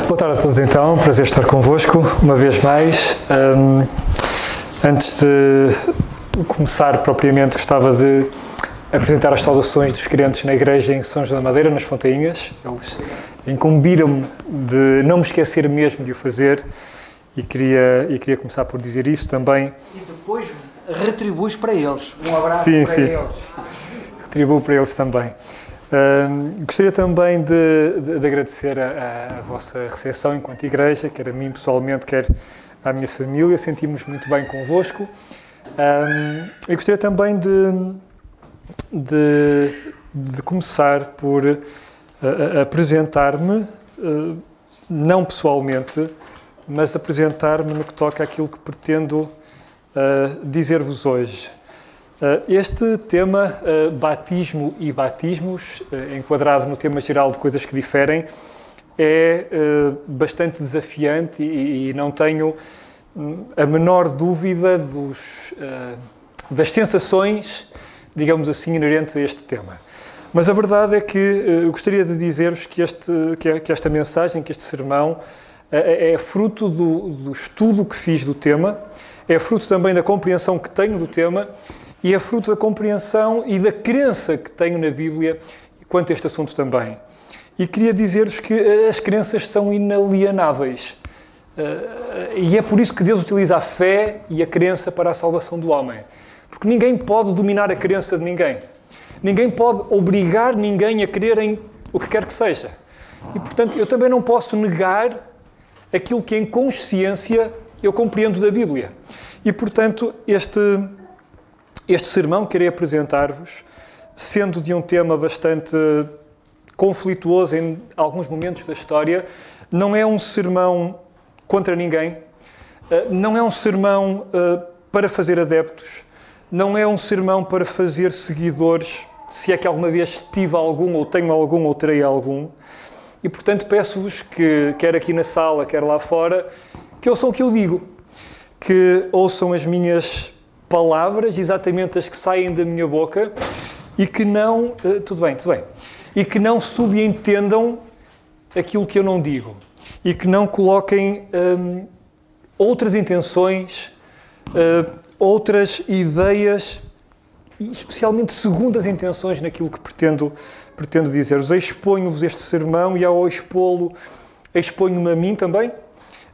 Boa tarde a todos então, prazer estar convosco uma vez mais. Antes de começar propriamente, gostava de apresentar as saudações dos crentes na igreja em São João da Madeira, nas Fontainhas. Eles incumbiram-me de não me esquecer mesmo de o fazer e queria começar por dizer isso também. E depois retribuis para eles. Um abraço sim, para eles. Retribuo para eles também. Gostaria também de agradecer a vossa recepção enquanto igreja, quer a mim pessoalmente, quer à minha família. Sentimos muito bem convosco. Eu gostaria também de começar por apresentar-me, não pessoalmente, mas apresentar-me no que toca àquilo que pretendo dizer-vos hoje. Este tema, batismo e batismos, enquadrado no tema geral de coisas que diferem, é bastante desafiante e não tenho a menor dúvida das sensações, digamos assim, inerentes a este tema. Mas a verdade é que eu gostaria de dizer-vos que esta mensagem, que este sermão, é fruto do estudo que fiz do tema, é fruto também da compreensão que tenho do tema, e é fruto da compreensão e da crença que tenho na Bíblia quanto a este assunto também. E queria dizer-vos que as crenças são inalienáveis. E é por isso que Deus utiliza a fé e a crença para a salvação do homem. Porque ninguém pode dominar a crença de ninguém. Ninguém pode obrigar ninguém a crer em o que quer que seja. E, portanto, eu também não posso negar aquilo que em consciência eu compreendo da Bíblia. E, portanto, este sermão que irei apresentar-vos, sendo de um tema bastante conflituoso em alguns momentos da história, não é um sermão contra ninguém, não é um sermão para fazer adeptos, não é um sermão para fazer seguidores, se é que alguma vez tive algum, ou tenho algum, ou terei algum. E, portanto, peço-vos que, quer aqui na sala, quer lá fora, que ouçam o que eu digo, que ouçam as minhas palavras, exatamente as que saem da minha boca, e que não... tudo bem. E que não subentendam aquilo que eu não digo. E que não coloquem outras intenções, outras ideias, especialmente segundas intenções naquilo que pretendo dizer-vos. Exponho-vos este sermão e ao expô-lo, exponho-me a mim também,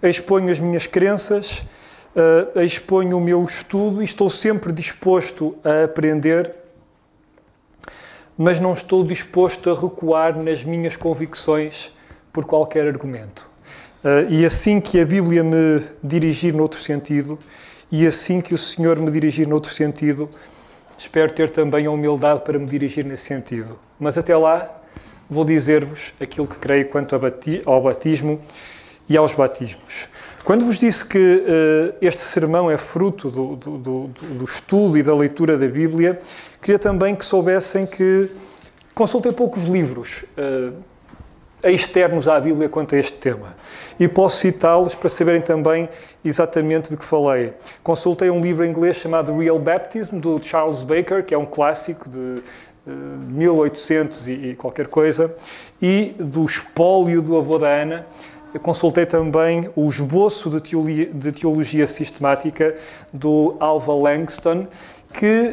exponho as minhas crenças, exponho o meu estudo e estou sempre disposto a aprender, mas não estou disposto a recuar nas minhas convicções por qualquer argumento. E assim que a Bíblia me dirigir noutro sentido, e assim que o Senhor me dirigir noutro sentido, espero ter também a humildade para me dirigir nesse sentido. Mas até lá, vou dizer-vos aquilo que creio quanto ao batismo e aos batismos. Quando vos disse que este sermão é fruto do estudo e da leitura da Bíblia, queria também que soubessem que consultei poucos livros externos à Bíblia quanto a este tema. E posso citá-los para saberem também exatamente de que falei. Consultei um livro em inglês chamado Real Baptism, do Charles Baker, que é um clássico de 1800 e qualquer coisa, e do Espólio do avô da Ana. Eu consultei também o esboço de teologia sistemática do Alva Langston,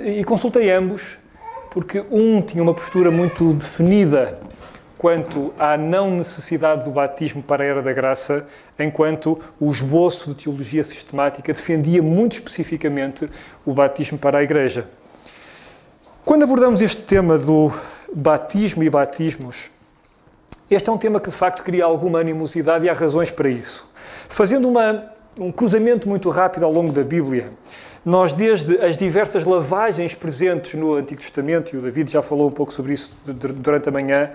e consultei ambos, porque um tinha uma postura muito definida quanto à não necessidade do batismo para a era da graça, enquanto o esboço de teologia sistemática defendia muito especificamente o batismo para a Igreja. Quando abordamos este tema do batismo e batismos, este é um tema que, de facto, cria alguma animosidade e há razões para isso. Fazendo um cruzamento muito rápido ao longo da Bíblia, nós, desde as diversas lavagens presentes no Antigo Testamento, e o David já falou um pouco sobre isso durante a manhã,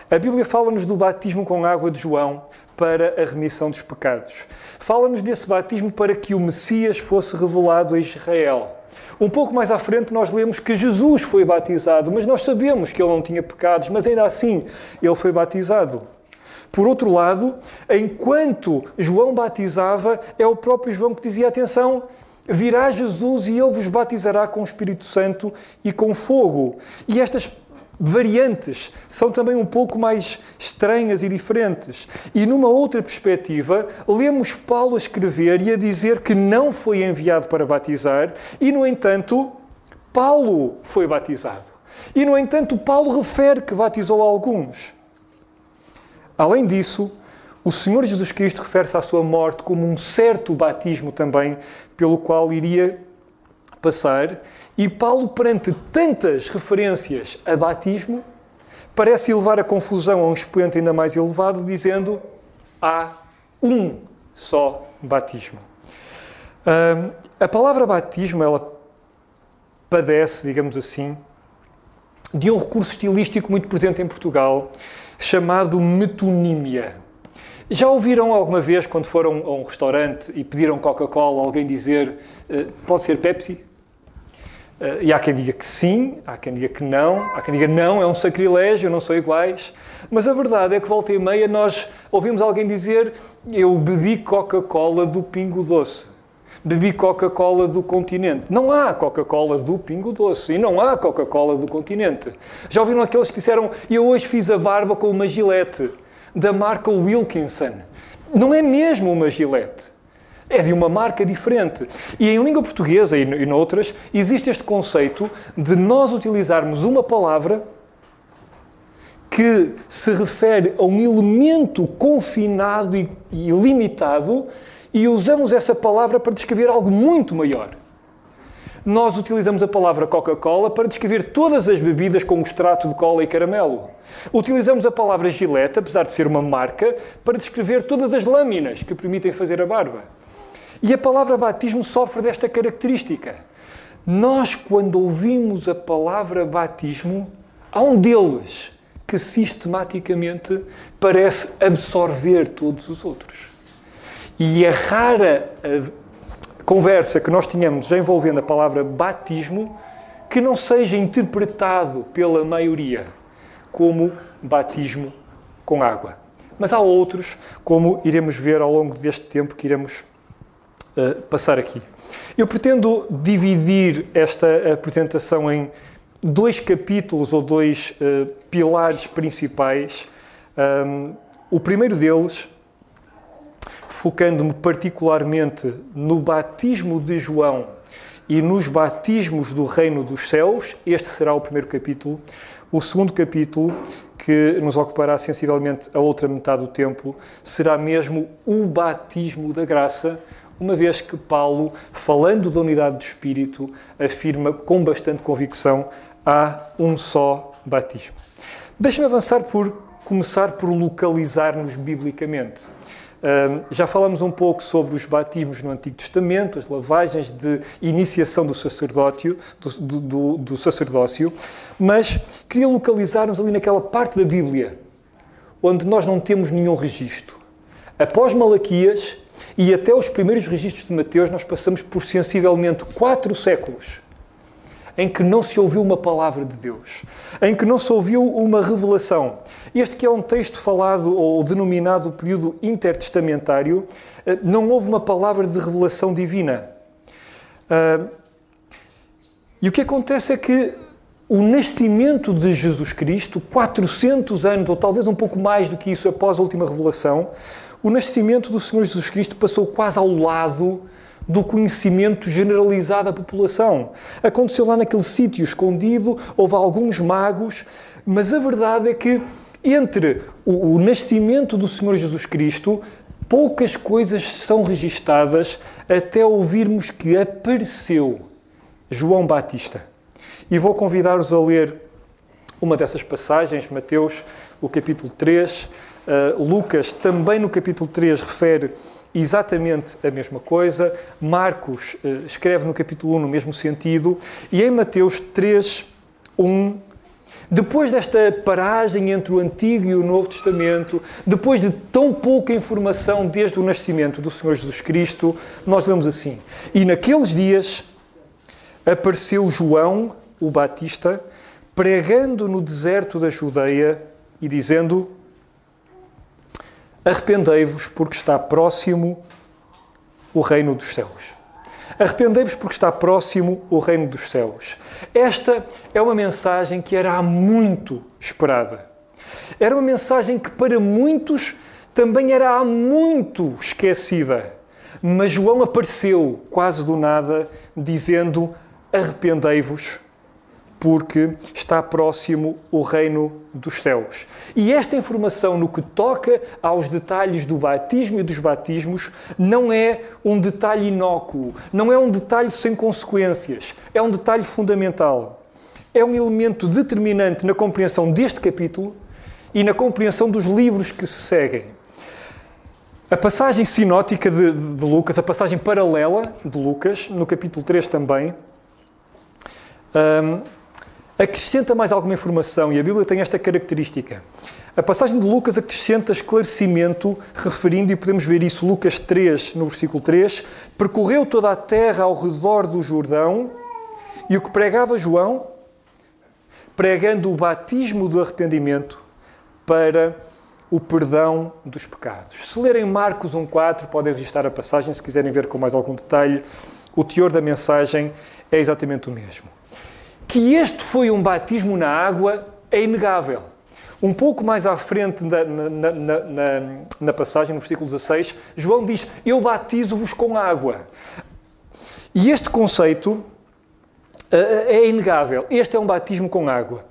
a Bíblia fala-nos do batismo com água de João para a remissão dos pecados. Fala-nos desse batismo para que o Messias fosse revelado a Israel. Um pouco mais à frente nós lemos que Jesus foi batizado, mas nós sabemos que ele não tinha pecados, mas ainda assim ele foi batizado. Por outro lado, enquanto João batizava, é o próprio João que dizia, atenção, virá Jesus e ele vos batizará com o Espírito Santo e com fogo. E estas variantes, são também um pouco mais estranhas e diferentes. E numa outra perspectiva, lemos Paulo a escrever e a dizer que não foi enviado para batizar e, no entanto, Paulo foi batizado. E, no entanto, Paulo refere que batizou alguns. Além disso, o Senhor Jesus Cristo refere-se à sua morte como um certo batismo também, pelo qual iria passar. E Paulo, perante tantas referências a batismo, parece elevar a confusão a um expoente ainda mais elevado, dizendo: há um só batismo. A palavra batismo, ela padece, digamos assim, de um recurso estilístico muito presente em Portugal, chamado metonímia. Já ouviram alguma vez, quando foram a um restaurante e pediram Coca-Cola, alguém dizer: pode ser Pepsi? E há quem diga que sim, há quem diga que não, há quem diga não, é um sacrilégio, não são iguais. Mas a verdade é que, volta e meia, nós ouvimos alguém dizer: eu bebi Coca-Cola do Pingo Doce, bebi Coca-Cola do Continente. Não há Coca-Cola do Pingo Doce e não há Coca-Cola do Continente. Já ouviram aqueles que disseram: eu hoje fiz a barba com uma Gillette, da marca Wilkinson. Não é mesmo uma Gillette. É de uma marca diferente. E em língua portuguesa e noutras, existe este conceito de nós utilizarmos uma palavra que se refere a um elemento confinado e limitado e usamos essa palavra para descrever algo muito maior. Nós utilizamos a palavra Coca-Cola para descrever todas as bebidas com extrato de cola e caramelo. Utilizamos a palavra Gillette, apesar de ser uma marca, para descrever todas as lâminas que permitem fazer a barba. E a palavra batismo sofre desta característica. Nós, quando ouvimos a palavra batismo, há um deles que sistematicamente parece absorver todos os outros. E é rara a conversa que nós tínhamos envolvendo a palavra batismo que não seja interpretado pela maioria como batismo com água. Mas há outros, como iremos ver ao longo deste tempo que iremos passar aqui. Eu pretendo dividir esta apresentação em dois capítulos ou dois pilares principais. O primeiro deles, focando-me particularmente no batismo de João e nos batismos do Reino dos Céus. Este será o primeiro capítulo. O segundo capítulo, que nos ocupará sensivelmente a outra metade do tempo, será mesmo o batismo da graça, uma vez que Paulo, falando da unidade do Espírito, afirma com bastante convicção: há um só batismo. Deixe-me avançar começar por localizar-nos biblicamente. Já falamos um pouco sobre os batismos no Antigo Testamento, as lavagens de iniciação do sacerdócio, mas queria localizar-nos ali naquela parte da Bíblia onde nós não temos nenhum registro. Após Malaquias e até os primeiros registros de Mateus, nós passamos por sensivelmente 4 séculos em que não se ouviu uma palavra de Deus, em que não se ouviu uma revelação. Este que é um texto falado ou denominado período intertestamentário, não houve uma palavra de revelação divina. E o que acontece é que o nascimento de Jesus Cristo, 400 anos, ou talvez um pouco mais do que isso, após a última revelação, o nascimento do Senhor Jesus Cristo passou quase ao lado do conhecimento generalizado da população. Aconteceu lá naquele sítio escondido, houve alguns magos, mas a verdade é que entre o nascimento do Senhor Jesus Cristo, poucas coisas são registadas até ouvirmos que apareceu João Batista. E vou convidar-vos a ler uma dessas passagens, Mateus, o capítulo 3, Lucas, também no capítulo 3, refere exatamente a mesma coisa. Marcos escreve no capítulo 1 no mesmo sentido. E em Mateus 3, 1, depois desta paragem entre o Antigo e o Novo Testamento, depois de tão pouca informação desde o nascimento do Senhor Jesus Cristo, nós lemos assim: e naqueles dias apareceu João, o Batista, pregando no deserto da Judeia e dizendo: arrependei-vos, porque está próximo o reino dos céus. Arrependei-vos porque está próximo o reino dos céus. Esta é uma mensagem que era há muito esperada. Era uma mensagem que para muitos também era há muito esquecida. Mas João apareceu quase do nada, dizendo: arrependei-vos, porque está próximo o reino dos céus. E esta informação, no que toca aos detalhes do batismo e dos batismos, não é um detalhe inócuo, não é um detalhe sem consequências, é um detalhe fundamental. É um elemento determinante na compreensão deste capítulo e na compreensão dos livros que se seguem. A passagem sinótica de Lucas, a passagem paralela de Lucas, no capítulo 3 também, acrescenta mais alguma informação, e a Bíblia tem esta característica. A passagem de Lucas acrescenta esclarecimento, referindo, e podemos ver isso, Lucas 3, no versículo 3, percorreu toda a terra ao redor do Jordão, e o que pregava João? Pregando o batismo do arrependimento para o perdão dos pecados. Se lerem Marcos 1,4, podem registrar a passagem, se quiserem ver com mais algum detalhe, o teor da mensagem é exatamente o mesmo. Que este foi um batismo na água é inegável. Um pouco mais à frente na passagem, no versículo 16, João diz: eu batizo-vos com água. E este conceito é inegável. Este é um batismo com água.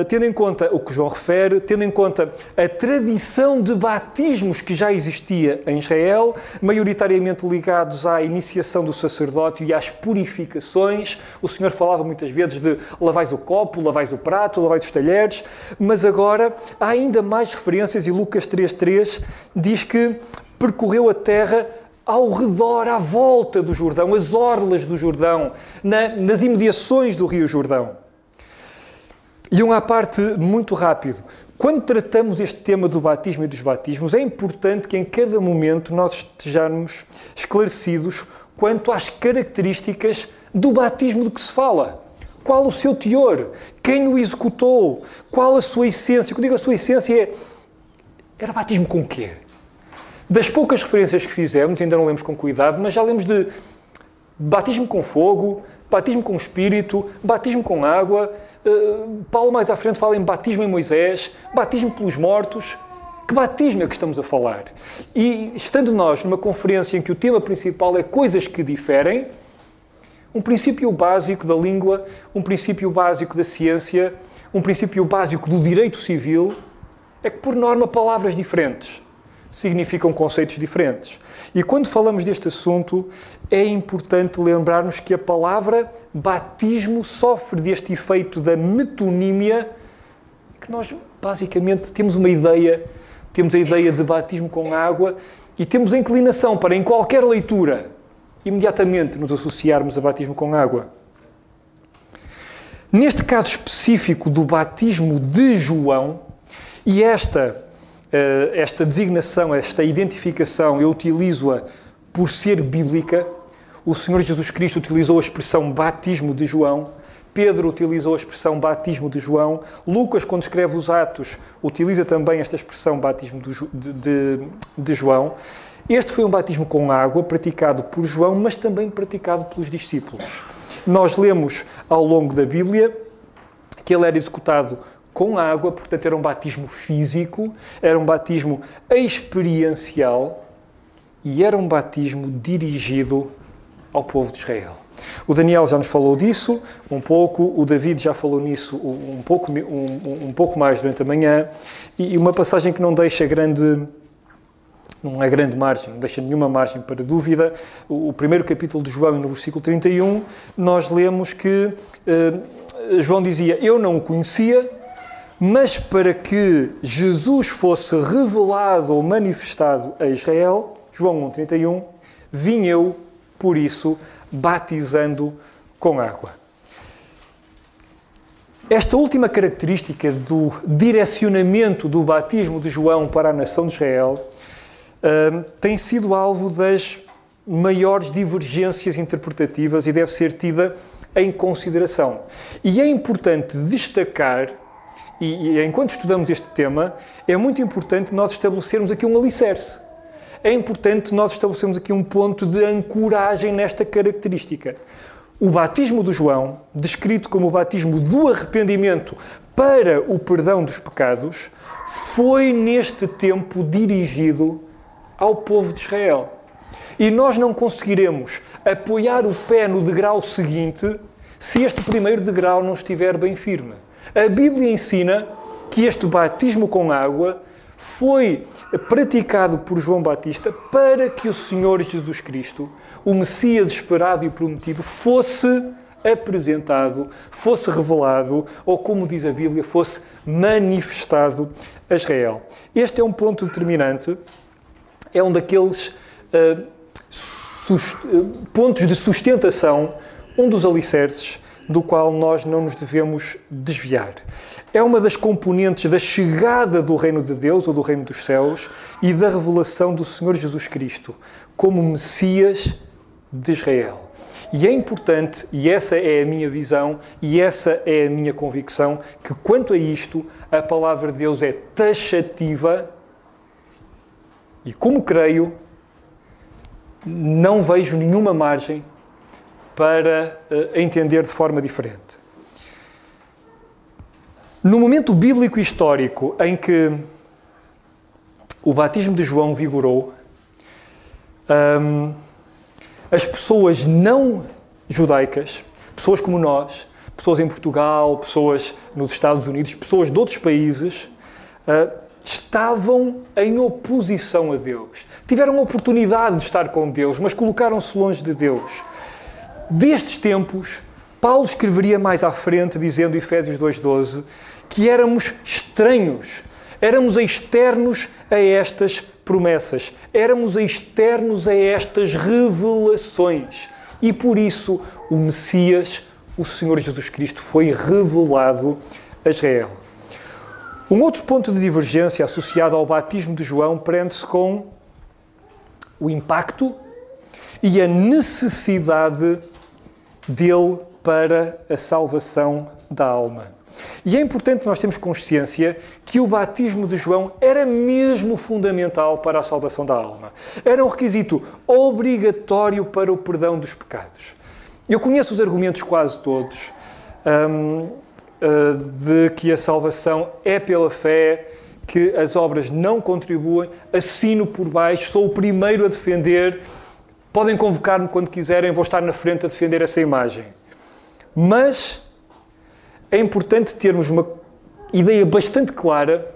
Tendo em conta o que João refere, tendo em conta a tradição de batismos que já existia em Israel, maioritariamente ligados à iniciação do sacerdócio e às purificações. O Senhor falava muitas vezes de lavais o copo, lavais o prato, lavais os talheres, mas agora há ainda mais referências, e Lucas 3,3 diz que percorreu a terra ao redor, à volta do Jordão, as orlas do Jordão, nas imediações do Rio Jordão. E à parte, muito rápido, quando tratamos este tema do batismo e dos batismos, é importante que em cada momento nós estejamos esclarecidos quanto às características do batismo do que se fala. Qual o seu teor? Quem o executou? Qual a sua essência? Quando digo a sua essência, era batismo com o quê? Das poucas referências que fizemos, ainda não lemos com cuidado, mas já lemos de batismo com fogo, batismo com espírito, batismo com água. Paulo mais à frente fala em batismo em Moisés, batismo pelos mortos. Que batismo é que estamos a falar? E estando nós numa conferência em que o tema principal é coisas que diferem, um princípio básico da língua, um princípio básico da ciência, um princípio básico do direito civil, é que por norma palavras diferentes significam conceitos diferentes. E quando falamos deste assunto, é importante lembrarmos que a palavra batismo sofre deste efeito da metonímia, que nós basicamente temos a ideia de batismo com água e temos a inclinação para, em qualquer leitura, imediatamente nos associarmos a batismo com água. Neste caso específico do batismo de João, e esta designação, esta identificação, eu utilizo-a por ser bíblica. O Senhor Jesus Cristo utilizou a expressão batismo de João, Pedro utilizou a expressão batismo de João, Lucas, quando escreve os Atos, utiliza também esta expressão batismo de João. Este foi um batismo com água praticado por João, mas também praticado pelos discípulos. Nós lemos ao longo da Bíblia que ele era executado com água, portanto era um batismo físico, era um batismo experiencial e era um batismo dirigido ao povo de Israel. O Daniel já nos falou disso um pouco, o David já falou nisso um pouco mais durante a manhã, e uma passagem que não deixa não é grande margem, não deixa nenhuma margem para dúvida. O primeiro capítulo de João, no versículo 31, nós lemos que João dizia: eu não o conhecia, mas para que Jesus fosse revelado ou manifestado a Israel, João 1,31, vim eu, por isso, batizando com água. Esta última característica do direcionamento do batismo de João para a nação de Israel tem sido alvo das maiores divergências interpretativas e deve ser tida em consideração. E é importante destacar, e enquanto estudamos este tema, é muito importante nós estabelecermos aqui um alicerce. é importante nós estabelecermos aqui um ponto de ancoragem nesta característica. O batismo de João, descrito como o batismo do arrependimento para o perdão dos pecados, foi neste tempo dirigido ao povo de Israel. E nós não conseguiremos apoiar o pé no degrau seguinte se este primeiro degrau não estiver bem firme. A Bíblia ensina que este batismo com água foi praticado por João Batista para que o Senhor Jesus Cristo, o Messias esperado e prometido, fosse apresentado, fosse revelado, ou como diz a Bíblia, fosse manifestado a Israel. Este é um ponto determinante, é um daqueles pontos de sustentação, um dos alicerces do qual nós não nos devemos desviar. É uma das componentes da chegada do reino de Deus, ou do reino dos céus, e da revelação do Senhor Jesus Cristo como Messias de Israel. E é importante, e essa é a minha visão, e essa é a minha convicção, que quanto a isto, a palavra de Deus é taxativa, e como creio, não vejo nenhuma margem para entender de forma diferente. No momento bíblico e histórico em que o batismo de João vigorou, as pessoas não judaicas, pessoas como nós, pessoas em Portugal, pessoas nos Estados Unidos, pessoas de outros países, estavam em oposição a Deus. Tiveram a oportunidade de estar com Deus, mas colocaram-se longe de Deus. Destes tempos, Paulo escreveria mais à frente, dizendo, Efésios 2:12, que éramos estranhos, éramos externos a estas promessas, éramos externos a estas revelações. E por isso o Messias, o Senhor Jesus Cristo, foi revelado a Israel. Um outro ponto de divergência associado ao batismo de João prende-se com o impacto e a necessidade dele para a salvação da alma. E é importante nós termos consciência que o batismo de João era mesmo fundamental para a salvação da alma. Era um requisito obrigatório para o perdão dos pecados. Eu conheço os argumentos quase todos de que a salvação é pela fé, que as obras não contribuem, assino por baixo, sou o primeiro a defender, podem convocar-me quando quiserem, vou estar na frente a defender essa imagem. Mas é importante termos uma ideia bastante clara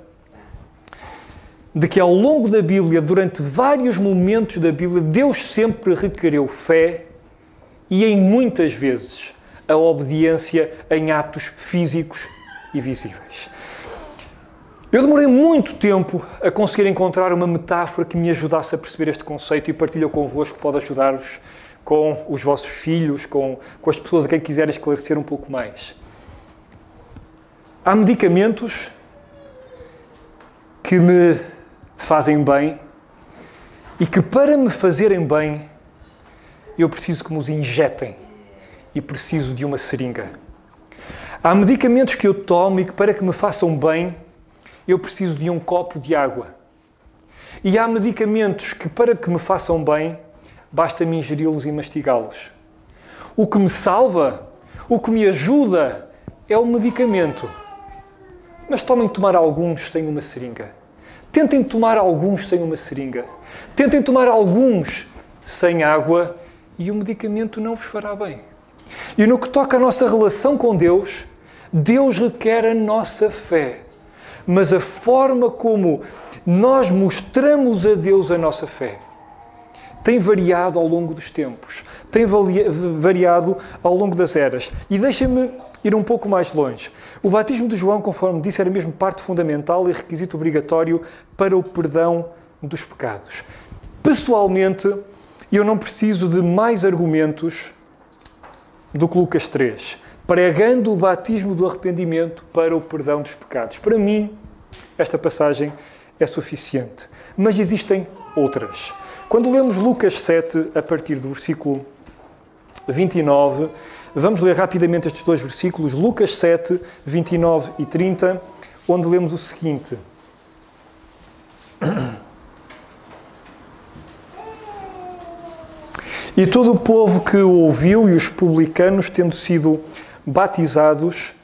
de que ao longo da Bíblia, durante vários momentos da Bíblia, Deus sempre requereu fé e, em muitas vezes, a obediência em atos físicos e visíveis. Eu demorei muito tempo a conseguir encontrar uma metáfora que me ajudasse a perceber este conceito e partilho convosco, pode ajudar-vos com os vossos filhos, com as pessoas a quem quiserem esclarecer um pouco mais. Há medicamentos que me fazem bem e que, para me fazerem bem, eu preciso que me os injetem e preciso de uma seringa. Há medicamentos que eu tomo e que, para que me façam bem, eu preciso de um copo de água. E há medicamentos que, para que me façam bem, basta-me ingeri-los e mastigá-los. O que me salva, o que me ajuda, é o medicamento. Mas tomar alguns sem uma seringa. Tentem tomar alguns sem uma seringa. Tentem tomar alguns sem água e o medicamento não vos fará bem. E no que toca à nossa relação com Deus, Deus requer a nossa fé. Mas a forma como nós mostramos a Deus a nossa fé tem variado ao longo dos tempos, tem variado ao longo das eras. E deixem-me ir um pouco mais longe. O batismo de João, conforme disse, era mesmo parte fundamental e requisito obrigatório para o perdão dos pecados. Pessoalmente, eu não preciso de mais argumentos do que Lucas 3, pregando o batismo do arrependimento para o perdão dos pecados. Para mim, esta passagem é suficiente. Mas existem outras. Quando lemos Lucas 7, a partir do versículo 29, vamos ler rapidamente estes dois versículos, Lucas 7, 29 e 30, onde lemos o seguinte. E todo o povo que o ouviu e os publicanos, tendo sido batizados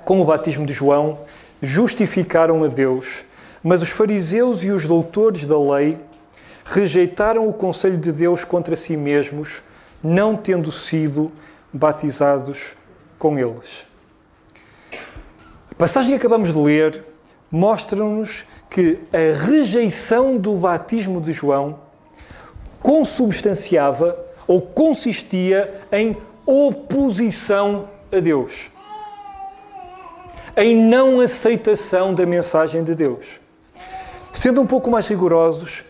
com o batismo de João, justificaram a Deus. Mas os fariseus e os doutores da lei rejeitaram o conselho de Deus contra si mesmos, não tendo sido batizados com eles. A passagem que acabamos de ler mostra-nos que a rejeição do batismo de João consubstanciava ou consistia em oposição a Deus, em não aceitação da mensagem de Deus. Sendo um pouco mais rigorosos,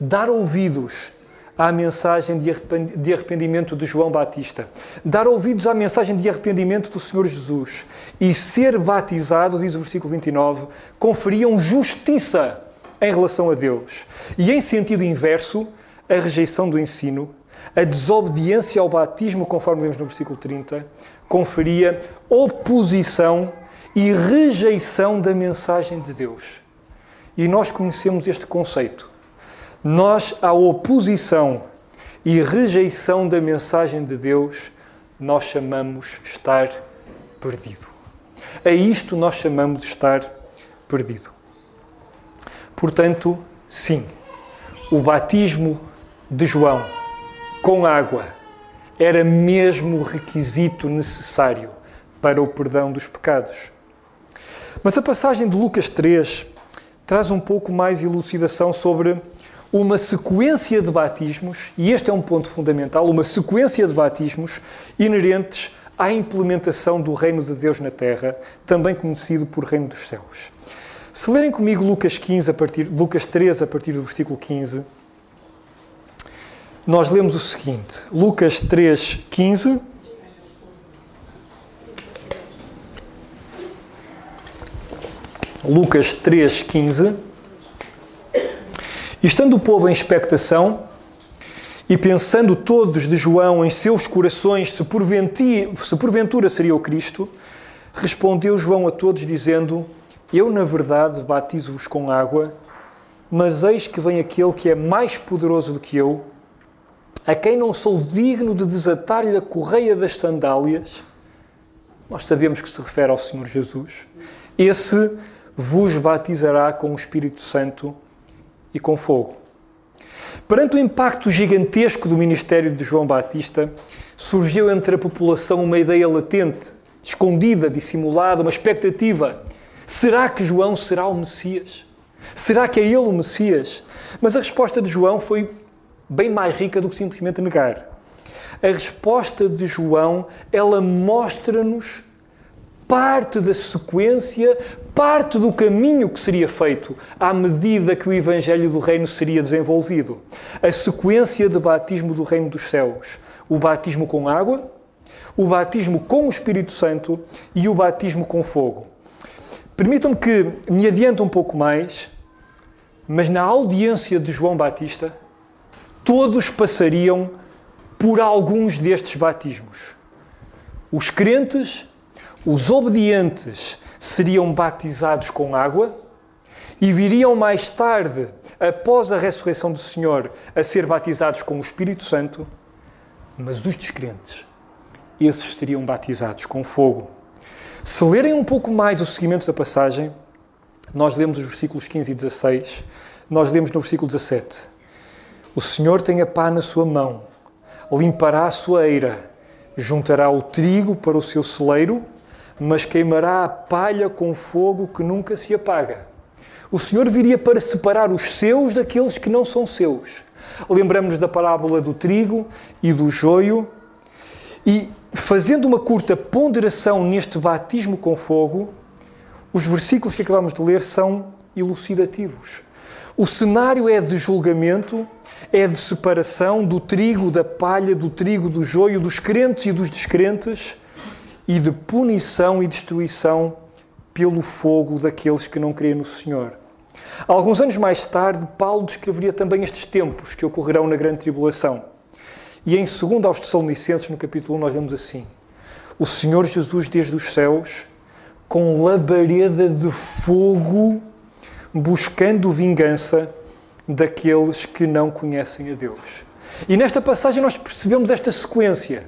dar ouvidos à mensagem de arrependimento de João Batista, dar ouvidos à mensagem de arrependimento do Senhor Jesus e ser batizado, diz o versículo 29, conferiam justiça em relação a Deus. E em sentido inverso, a rejeição do ensino, a desobediência ao batismo, conforme lemos no versículo 30, conferia oposição e rejeição da mensagem de Deus. E nós conhecemos este conceito. Nós, à oposição e rejeição da mensagem de Deus, nós chamamos estar perdido. A isto nós chamamos estar perdido. Portanto, sim, o batismo de João com água era mesmo o requisito necessário para o perdão dos pecados. Mas a passagem de Lucas 3 traz um pouco mais elucidação sobre uma sequência de batismos, e este é um ponto fundamental, uma sequência de batismos inerentes à implementação do reino de Deus na terra, também conhecido por reino dos céus. Se lerem comigo Lucas 3, a partir do versículo 15, nós lemos o seguinte, Lucas 3, 15... Lucas 3, 15. E estando o povo em expectação, e pensando todos de João em seus corações se porventura seria o Cristo, respondeu João a todos dizendo, eu na verdade batizo-vos com água, mas eis que vem aquele que é mais poderoso do que eu, a quem não sou digno de desatar-lhe a correia das sandálias. Nós sabemos que se refere ao Senhor Jesus. Esse vos batizará com o Espírito Santo e com fogo. Perante o impacto gigantesco do ministério de João Batista, surgiu entre a população uma ideia latente, escondida, dissimulada, uma expectativa. Será que João será o Messias? Será que é ele o Messias? Mas a resposta de João foi bem mais rica do que simplesmente negar. A resposta de João, ela mostra-nos parte da sequência, parte do caminho que seria feito à medida que o Evangelho do Reino seria desenvolvido. A sequência de batismo do Reino dos Céus. O batismo com água, o batismo com o Espírito Santo e o batismo com fogo. Permitam-me que me adiante um pouco mais, mas na audiência de João Batista, todos passariam por alguns destes batismos. Os crentes, os obedientes, seriam batizados com água e viriam mais tarde, após a ressurreição do Senhor, a ser batizados com o Espírito Santo, mas os descrentes, esses seriam batizados com fogo. Se lerem um pouco mais o seguimento da passagem, nós lemos os versículos 15 e 16, nós lemos no versículo 17. O Senhor tem a pá na sua mão, limpará a sua eira, juntará o trigo para o seu celeiro, mas queimará a palha com fogo que nunca se apaga. O Senhor viria para separar os seus daqueles que não são seus. Lembramos-nos da parábola do trigo e do joio. E, fazendo uma curta ponderação neste batismo com fogo, os versículos que acabamos de ler são elucidativos. O cenário é de julgamento, é de separação do trigo, da palha, do trigo, do joio, dos crentes e dos descrentes, e de punição e destruição pelo fogo daqueles que não creem no Senhor. Alguns anos mais tarde, Paulo descreveria também estes tempos que ocorrerão na grande tribulação. E em 2 aos Tessalonicenses, no capítulo 1, nós lemos assim: o Senhor Jesus desde os céus, com labareda de fogo, buscando vingança daqueles que não conhecem a Deus. E nesta passagem nós percebemos esta sequência,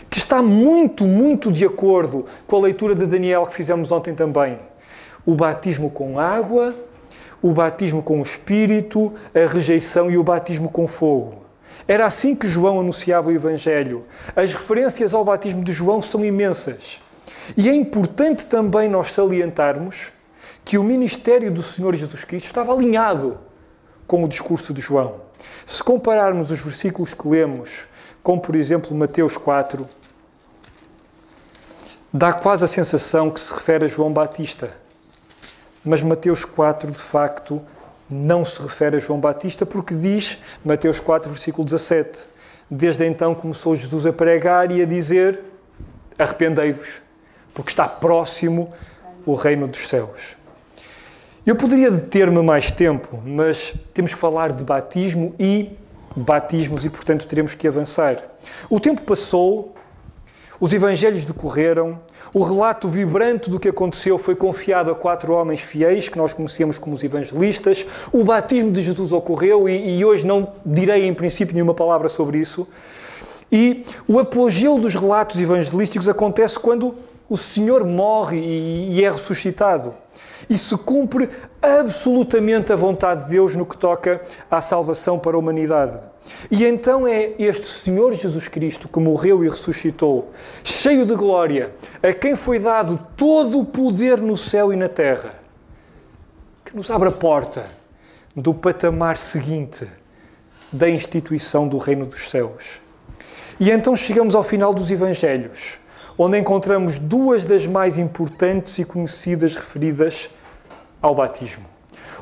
que está muito, muito de acordo com a leitura de Daniel que fizemos ontem também. O batismo com água, o batismo com o Espírito, a rejeição e o batismo com fogo. Era assim que João anunciava o Evangelho. As referências ao batismo de João são imensas. E é importante também nós salientarmos que o ministério do Senhor Jesus Cristo estava alinhado com o discurso de João. Se compararmos os versículos que lemos, como por exemplo Mateus 4, dá quase a sensação que se refere a João Batista. Mas Mateus 4, de facto, não se refere a João Batista, porque diz, Mateus 4, versículo 17, desde então começou Jesus a pregar e a dizer, arrependei-vos, porque está próximo o reino dos céus. Eu poderia deter-me mais tempo, mas temos que falar de batismo e batismos e, portanto, teremos que avançar. O tempo passou, os evangelhos decorreram, o relato vibrante do que aconteceu foi confiado a 4 homens fiéis, que nós conhecemos como os evangelistas. O batismo de Jesus ocorreu e hoje não direi em princípio nenhuma palavra sobre isso. E o apogeu dos relatos evangelísticos acontece quando o Senhor morre e é ressuscitado. E se cumpre absolutamente a vontade de Deus no que toca à salvação para a humanidade. E então é este Senhor Jesus Cristo que morreu e ressuscitou, cheio de glória, a quem foi dado todo o poder no céu e na terra, que nos abre a porta do patamar seguinte da instituição do reino dos céus. E então chegamos ao final dos Evangelhos, onde encontramos 2 das mais importantes e conhecidas referidas ao batismo.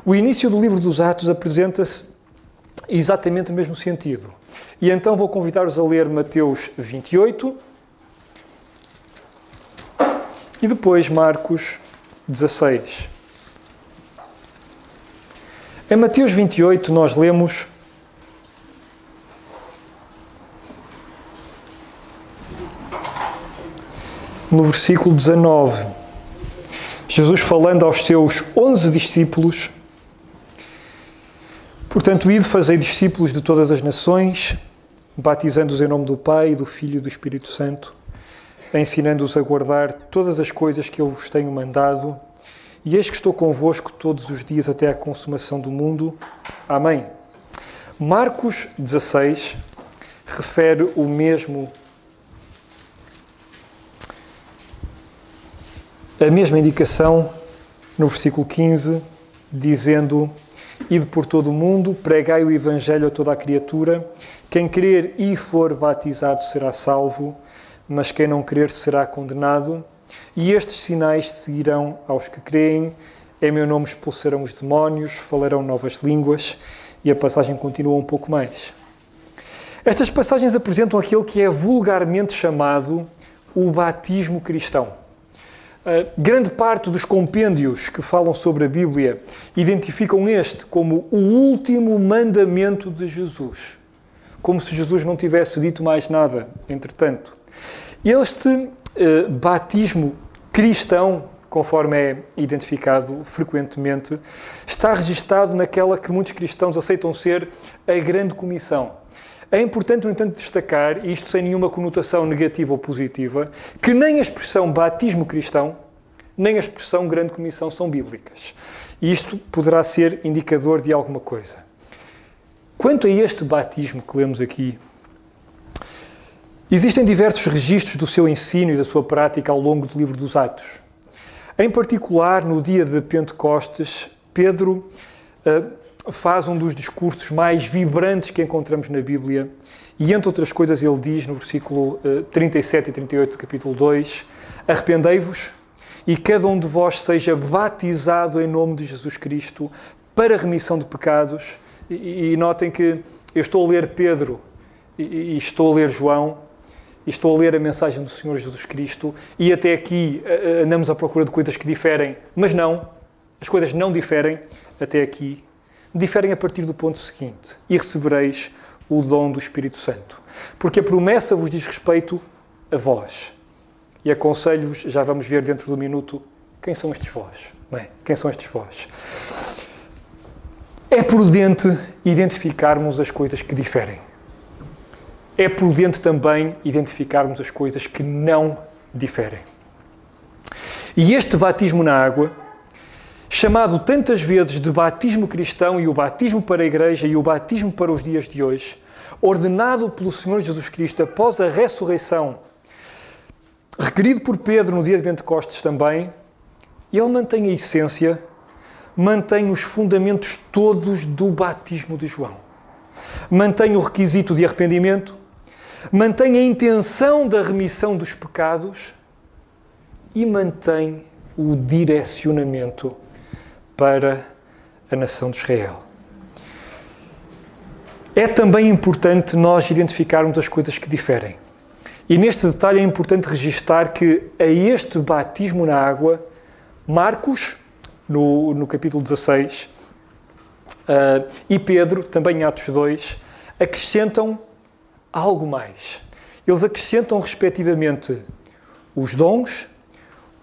O início do livro dos Atos apresenta-se exatamente no mesmo sentido. E então vou convidar-vos a ler Mateus 28 e depois Marcos 16. Em Mateus 28 nós lemos: no versículo 19, Jesus falando aos seus 11 discípulos: portanto, ide, fazei discípulos de todas as nações, batizando-os em nome do Pai, do Filho e do Espírito Santo, ensinando-os a guardar todas as coisas que eu vos tenho mandado, e eis que estou convosco todos os dias até à consumação do mundo. Amém. Marcos 16 refere o mesmo, a mesma indicação no versículo 15, dizendo: ide por todo o mundo, pregai o Evangelho a toda a criatura, quem crer e for batizado será salvo, mas quem não crer será condenado. E estes sinais seguirão aos que creem, em meu nome expulsarão os demónios, falarão novas línguas, e a passagem continua um pouco mais. Estas passagens apresentam aquilo que é vulgarmente chamado o batismo cristão. Grande parte dos compêndios que falam sobre a Bíblia identificam este como o último mandamento de Jesus. Como se Jesus não tivesse dito mais nada, entretanto. Este batismo cristão, conforme é identificado frequentemente, está registado naquela que muitos cristãos aceitam ser a Grande Comissão. É importante, no entanto, destacar, isto sem nenhuma conotação negativa ou positiva, que nem a expressão batismo cristão, nem a expressão Grande Comissão são bíblicas. E isto poderá ser indicador de alguma coisa. Quanto a este batismo que lemos aqui, existem diversos registros do seu ensino e da sua prática ao longo do livro dos Atos. Em particular, no dia de Pentecostes, Pedro faz um dos discursos mais vibrantes que encontramos na Bíblia e, entre outras coisas, ele diz no versículo 37 e 38 do capítulo 2: arrependei-vos e cada um de vós seja batizado em nome de Jesus Cristo para a remissão de pecados. E notem que eu estou a ler Pedro e estou a ler João e estou a ler a mensagem do Senhor Jesus Cristo e até aqui andamos à procura de coisas que diferem, mas não, as coisas não diferem até aqui. Diferem a partir do ponto seguinte: e recebereis o dom do Espírito Santo. Porque a promessa vos diz respeito a vós. E aconselho-vos, já vamos ver dentro do minuto, quem são estes vós? Não é? Quem são estes vós? É prudente identificarmos as coisas que diferem. é prudente também identificarmos as coisas que não diferem. E este batismo na água, chamado tantas vezes de batismo cristão e o batismo para a Igreja e o batismo para os dias de hoje, ordenado pelo Senhor Jesus Cristo após a ressurreição, requerido por Pedro no dia de Pentecostes também, ele mantém a essência, mantém os fundamentos todos do batismo de João. Mantém o requisito de arrependimento, mantém a intenção da remissão dos pecados e mantém o direcionamento para a nação de Israel. É também importante nós identificarmos as coisas que diferem. E neste detalhe é importante registar que a este batismo na água, Marcos, no capítulo 16, e Pedro, também em Atos 2, acrescentam algo mais. Eles acrescentam, respectivamente, os dons,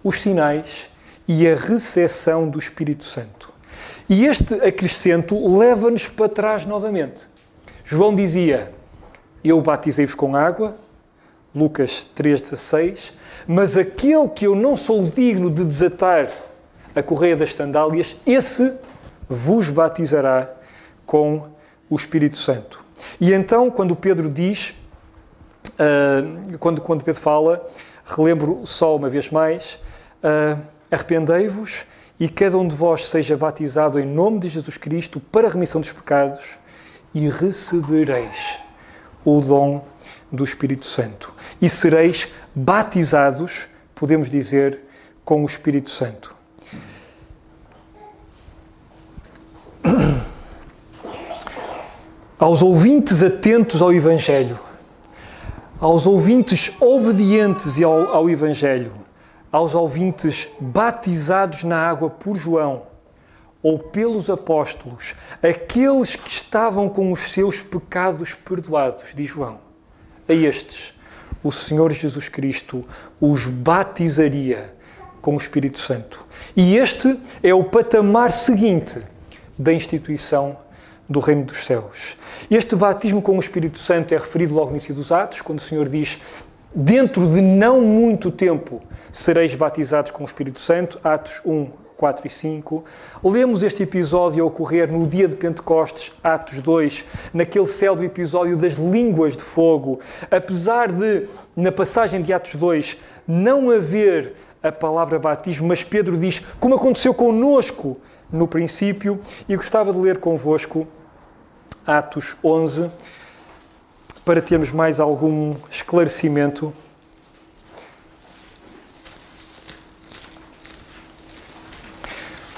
os sinais e a recepção do Espírito Santo. E este acrescento leva-nos para trás novamente. João dizia, eu batizei-vos com água, Lucas 3,16, mas aquele que eu não sou digno de desatar a correia das sandálias, esse vos batizará com o Espírito Santo. E então, quando Pedro diz, quando Pedro fala, relembro só uma vez mais, arrependei-vos e cada um de vós seja batizado em nome de Jesus Cristo para a remissão dos pecados e recebereis o dom do Espírito Santo. E sereis batizados, podemos dizer, com o Espírito Santo. Aos ouvintes atentos ao Evangelho, aos ouvintes obedientes ao Evangelho, aos ouvintes batizados na água por João ou pelos apóstolos, aqueles que estavam com os seus pecados perdoados, diz João, a estes o Senhor Jesus Cristo os batizaria com o Espírito Santo. E este é o patamar seguinte da instituição do Reino dos Céus. Este batismo com o Espírito Santo é referido logo no início dos Atos, quando o Senhor diz, dentro de não muito tempo sereis batizados com o Espírito Santo, Atos 1, 4 e 5. Lemos este episódio a ocorrer no dia de Pentecostes, Atos 2, naquele célebre episódio das línguas de fogo. Apesar de, na passagem de Atos 2, não haver a palavra batismo, mas Pedro diz, como aconteceu connosco no princípio, e gostava de ler convosco Atos 11, para termos mais algum esclarecimento.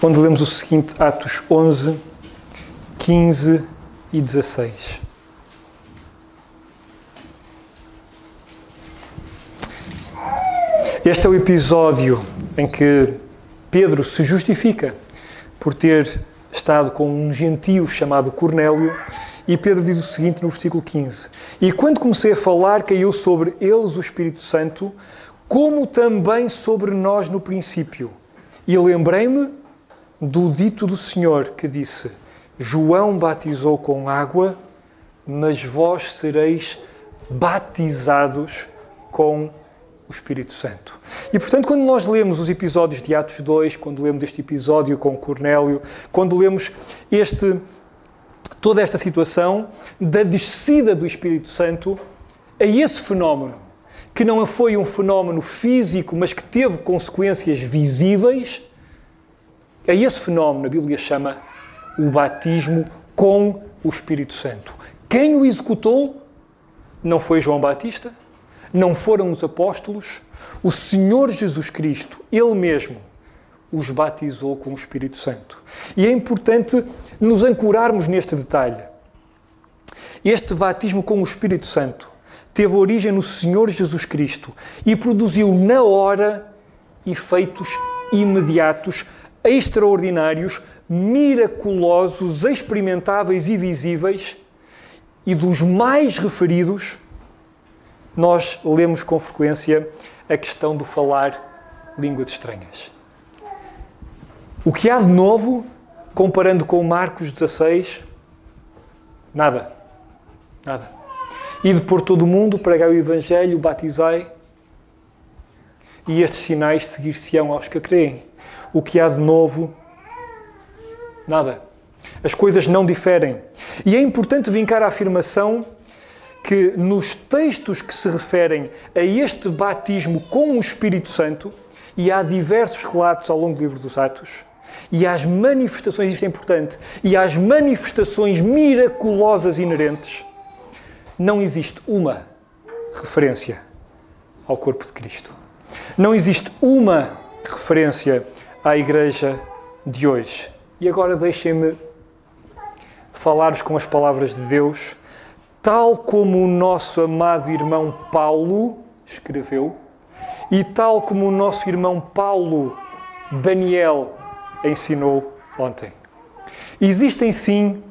Onde lemos o seguinte, Atos 11, 15 e 16. Este é o episódio em que Pedro se justifica por ter estado com um gentio chamado Cornélio, e Pedro diz o seguinte no versículo 15: E quando comecei a falar, caiu sobre eles o Espírito Santo, como também sobre nós no princípio. E lembrei-me do dito do Senhor que disse, João batizou com água, mas vós sereis batizados com o Espírito Santo. E, portanto, quando nós lemos os episódios de Atos 2, quando lemos este episódio com Cornélio, quando lemos toda esta situação da descida do Espírito Santo, é esse fenómeno, que não foi um fenómeno físico, mas que teve consequências visíveis, é esse fenómeno, a Bíblia chama o batismo com o Espírito Santo. Quem o executou não foi João Batista, não foram os apóstolos, o Senhor Jesus Cristo, Ele mesmo, os batizou com o Espírito Santo. E é importante nos ancorarmos neste detalhe. Este batismo com o Espírito Santo teve origem no Senhor Jesus Cristo e produziu na hora efeitos imediatos, extraordinários, miraculosos, experimentáveis e visíveis, e dos mais referidos, nós lemos com frequência a questão do falar línguas estranhas. O que há de novo, comparando com Marcos 16? Nada. Nada. Ide por todo o mundo, pregai o Evangelho, batizai, e estes sinais seguir-se-ão aos que creem. O que há de novo? Nada. As coisas não diferem. E é importante vincar a afirmação que nos textos que se referem a este batismo com o Espírito Santo, e há diversos relatos ao longo do livro dos Atos, e às manifestações, isto é importante, e às manifestações miraculosas inerentes, não existe uma referência ao corpo de Cristo. Não existe uma referência à Igreja de hoje. E agora deixem-me falar-vos com as palavras de Deus, tal como o nosso amado irmão Paulo escreveu e tal como o nosso irmão Paulo Daniel ensinou ontem. Existem sim,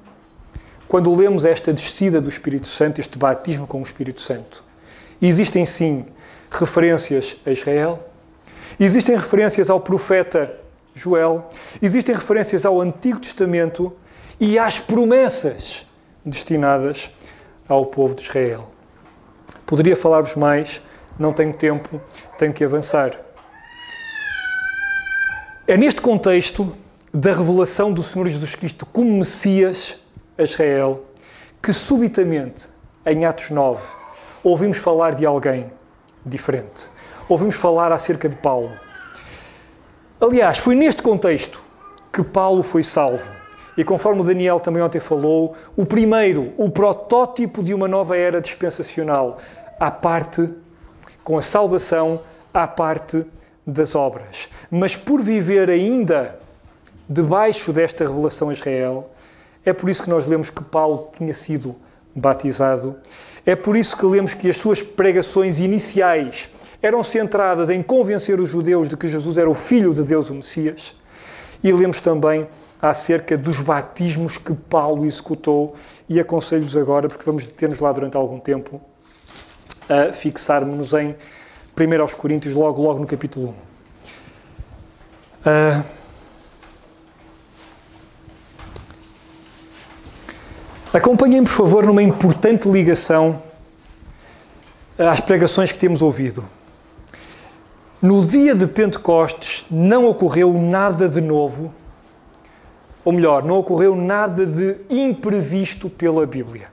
quando lemos esta descida do Espírito Santo, este batismo com o Espírito Santo, existem sim referências a Israel, existem referências ao profeta Joel, existem referências ao Antigo Testamento e às promessas destinadas ao povo de Israel. Poderia falar-vos mais, não tenho tempo, tenho que avançar. É neste contexto da revelação do Senhor Jesus Cristo como Messias a Israel que subitamente, em Atos 9, ouvimos falar de alguém diferente. Ouvimos falar acerca de Paulo. Aliás, foi neste contexto que Paulo foi salvo. E conforme o Daniel também ontem falou, o primeiro, o protótipo de uma nova era dispensacional, à parte, com a salvação, à parte das obras. Mas por viver ainda debaixo desta revelação a Israel, é por isso que nós lemos que Paulo tinha sido batizado. É por isso que lemos que as suas pregações iniciais eram centradas em convencer os judeus de que Jesus era o Filho de Deus, o Messias. E lemos também acerca dos batismos que Paulo executou, e aconselho-vos agora, porque vamos deter-nos lá durante algum tempo, a fixarmos-nos em 1 aos Coríntios, logo no capítulo 1. Acompanhem-me, por favor, numa importante ligação às pregações que temos ouvido. No dia de Pentecostes não ocorreu nada de novo, ou melhor, não ocorreu nada de imprevisto pela Bíblia.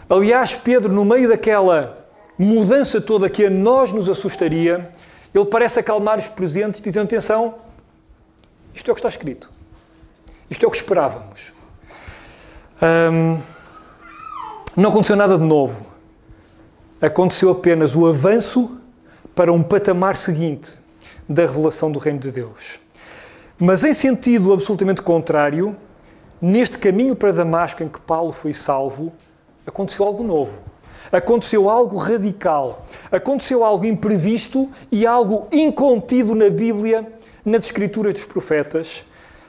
Aliás, Pedro, no meio daquela mudança toda que a nós nos assustaria, ele parece acalmar os presentes, dizendo: atenção, isto é o que está escrito. Isto é o que esperávamos. Não aconteceu nada de novo. Aconteceu apenas o avanço para um patamar seguinte da revelação do Reino de Deus. Mas em sentido absolutamente contrário, neste caminho para Damasco em que Paulo foi salvo, aconteceu algo novo. Aconteceu algo radical. Aconteceu algo imprevisto e algo incontido na Bíblia, nas Escrituras dos profetas,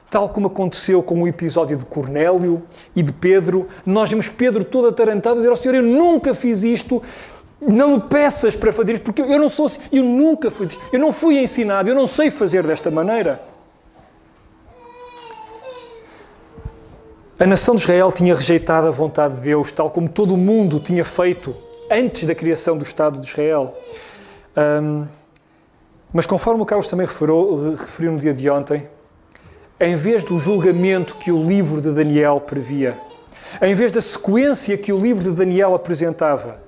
tal como aconteceu com o episódio de Cornélio e de Pedro. Nós vemos Pedro todo atarantado a dizer ao Senhor: eu nunca fiz isto, não me peças para fazer isto, porque eu não sou assim, eu nunca fiz isto, eu não fui ensinado, eu não sei fazer desta maneira. A nação de Israel tinha rejeitado a vontade de Deus, tal como todo o mundo tinha feito antes da criação do Estado de Israel. Mas conforme o Carlos também referiu no dia de ontem, em vez do julgamento que o livro de Daniel previa, em vez da sequência que o livro de Daniel apresentava,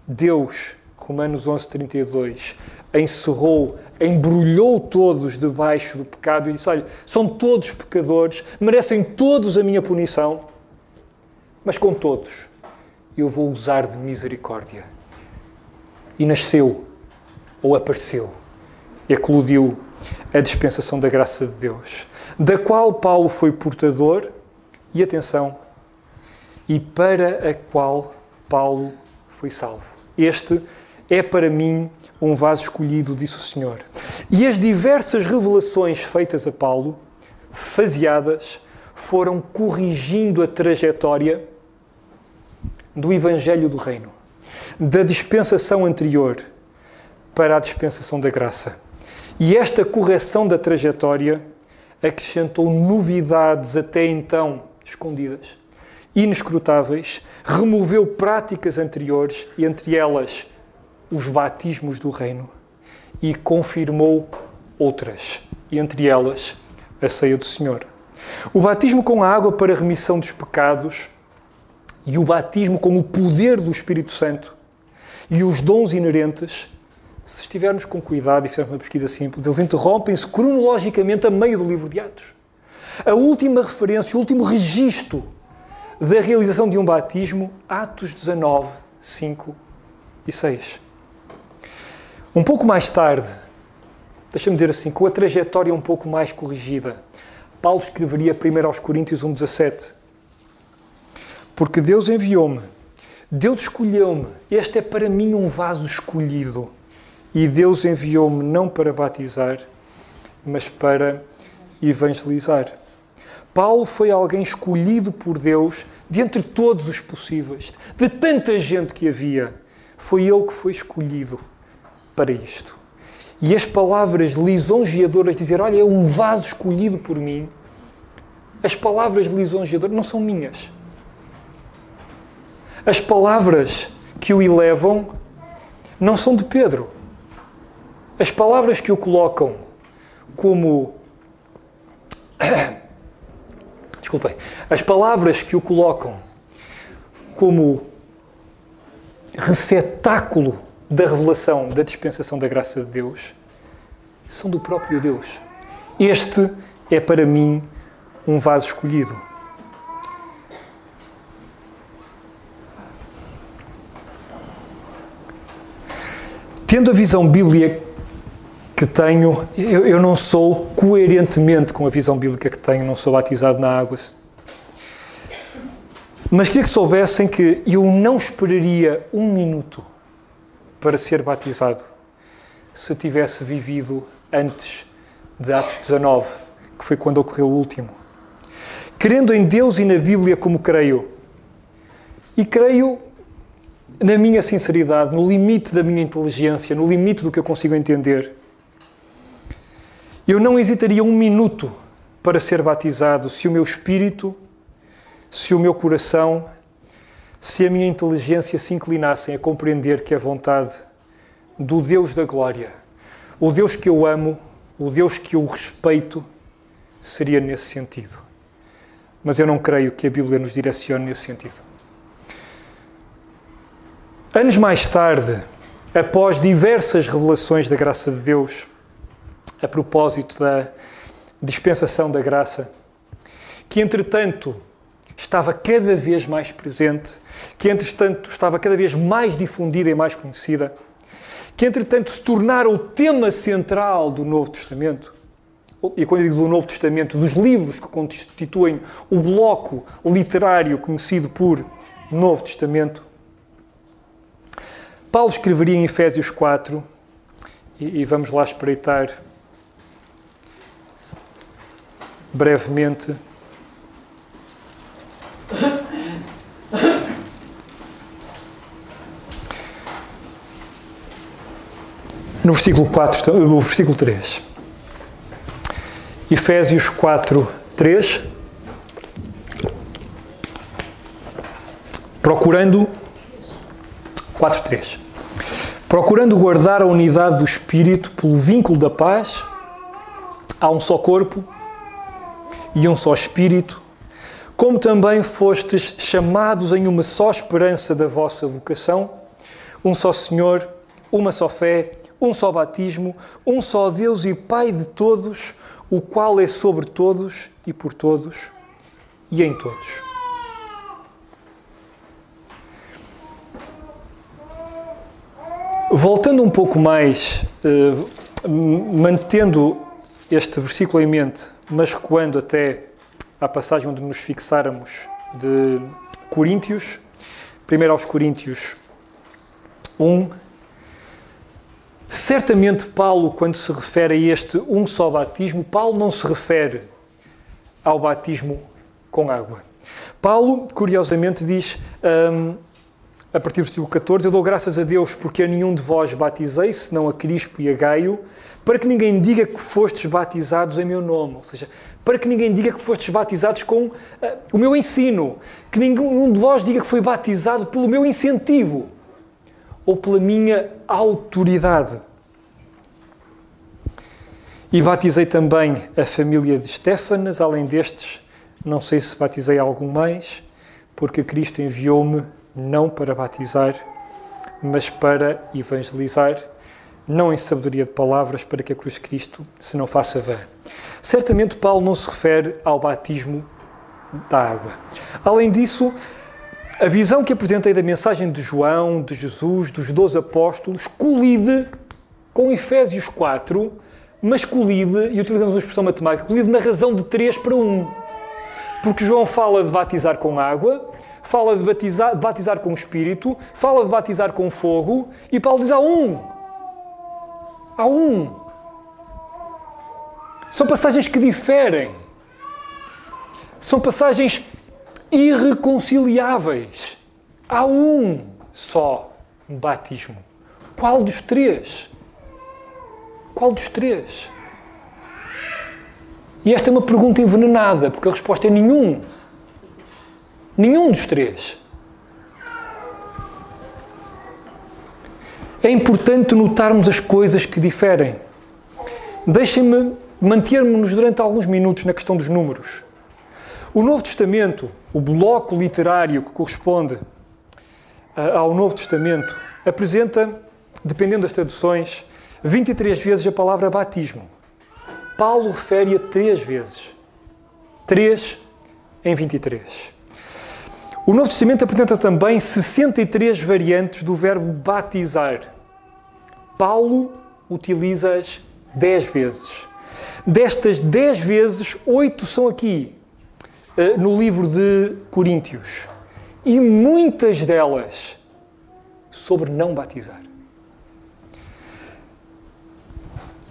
Deus, Romanos 11:32, encerrou, embrulhou todos debaixo do pecado e disse: olha, são todos pecadores, merecem todos a minha punição, mas com todos eu vou usar de misericórdia. E nasceu, ou apareceu, eclodiu a dispensação da graça de Deus, da qual Paulo foi portador, e atenção, e para a qual Paulo foi salvo. Este é para mim um vaso escolhido, disse o Senhor. E as diversas revelações feitas a Paulo, faseadas, foram corrigindo a trajetória do Evangelho do Reino, da dispensação anterior para a dispensação da graça. E esta correção da trajetória acrescentou novidades até então escondidas inescrutáveis, removeu práticas anteriores, e entre elas os batismos do reino, e confirmou outras, e entre elas a ceia do Senhor. O batismo com a água para a remissão dos pecados e o batismo com o poder do Espírito Santo e os dons inerentes, se estivermos com cuidado e fizermos uma pesquisa simples, eles interrompem-se cronologicamente a meio do livro de Atos. A última referência, o último registro da realização de um batismo, Atos 19, 5 e 6. Um pouco mais tarde, deixa-me dizer assim, com a trajetória um pouco mais corrigida, Paulo escreveria 1 aos Coríntios 1,17. Porque Deus enviou-me, Deus escolheu-me, este é para mim um vaso escolhido. E Deus enviou-me não para batizar, mas para evangelizar. Paulo foi alguém escolhido por Deus, de entre todos os possíveis, de tanta gente que havia. Foi ele que foi escolhido para isto. E as palavras lisonjeadoras de dizer, olha, é um vaso escolhido por mim, as palavras lisonjeadoras não são minhas. As palavras que o elevam não são de Pedro. As palavras que o colocam como... Desculpem. As palavras que o colocam como receptáculo da revelação, da dispensação da graça de Deus, são do próprio Deus. Este é para mim um vaso escolhido. Tendo a visão bíblica que tenho, eu não sou coerentemente com a visão bíblica que tenho, não sou batizado na água. Mas queria que soubessem que eu não esperaria um minuto para ser batizado se tivesse vivido antes de Atos 19, que foi quando ocorreu o último. Crendo em Deus e na Bíblia como creio, e creio na minha sinceridade, no limite da minha inteligência, no limite do que eu consigo entender, eu não hesitaria um minuto para ser batizado se o meu espírito, se o meu coração, se a minha inteligência se inclinassem a compreender que a vontade do Deus da glória, o Deus que eu amo, o Deus que eu respeito, seria nesse sentido. Mas eu não creio que a Bíblia nos direcione nesse sentido. Anos mais tarde, após diversas revelações da graça de Deus, a propósito da dispensação da graça, que entretanto estava cada vez mais presente, que entretanto estava cada vez mais difundida e mais conhecida, que entretanto se tornara o tema central do Novo Testamento, e quando eu digo do Novo Testamento, dos livros que constituem o bloco literário conhecido por Novo Testamento, Paulo escreveria em Efésios 4, e vamos lá espreitar brevemente. No versículo 4, no versículo 3. Efésios 4, 3. Procurando 4:3. Procurando guardar a unidade do Espírito pelo vínculo da paz, há um só corpo e um só Espírito, como também fostes chamados em uma só esperança da vossa vocação, um só Senhor, uma só fé, um só batismo, um só Deus e Pai de todos, o qual é sobre todos e por todos e em todos. Voltando um pouco mais, mantendo este versículo em mente, mas recuando até à passagem onde nos fixáramos de Coríntios, 1 aos Coríntios 1, certamente Paulo, quando se refere a este um só batismo, Paulo não se refere ao batismo com água. Paulo, curiosamente, diz a partir do versículo 14, eu dou graças a Deus porque a nenhum de vós batizei, senão a Crispo e a Gaio, para que ninguém diga que fostes batizados em meu nome. Ou seja, para que ninguém diga que fostes batizados com o meu ensino. Que nenhum de vós diga que foi batizado pelo meu incentivo ou pela minha autoridade. E batizei também a família de Estéfanas, além destes, não sei se batizei algum mais, porque Cristo enviou-me não para batizar, mas para evangelizar, não em sabedoria de palavras, para que a cruz de Cristo se não faça vã. Certamente Paulo não se refere ao batismo da água. Além disso, a visão que apresentei da mensagem de João, de Jesus, dos 12 apóstolos, colide com Efésios 4, mas colide, e utilizamos uma expressão matemática, colide na razão de 3 para 1. Porque João fala de batizar com água, fala de batizar com o Espírito, fala de batizar com fogo, e Paulo diz: há um. Há um. São passagens que diferem. São passagens irreconciliáveis. Há um só batismo. Qual dos três? Qual dos três? E esta é uma pergunta envenenada, porque a resposta é nenhum. Nenhum dos três. É importante notarmos as coisas que diferem. Deixem-me manter-nos durante alguns minutos na questão dos números. O Novo Testamento, o bloco literário que corresponde ao Novo Testamento, apresenta, dependendo das traduções, 23 vezes a palavra batismo. Paulo refere-a 3 vezes. 3 em 23. O Novo Testamento apresenta também 63 variantes do verbo batizar. Paulo utiliza-as 10 vezes. Destas 10 vezes, 8 são aqui, no livro de Coríntios. E muitas delas sobre não batizar.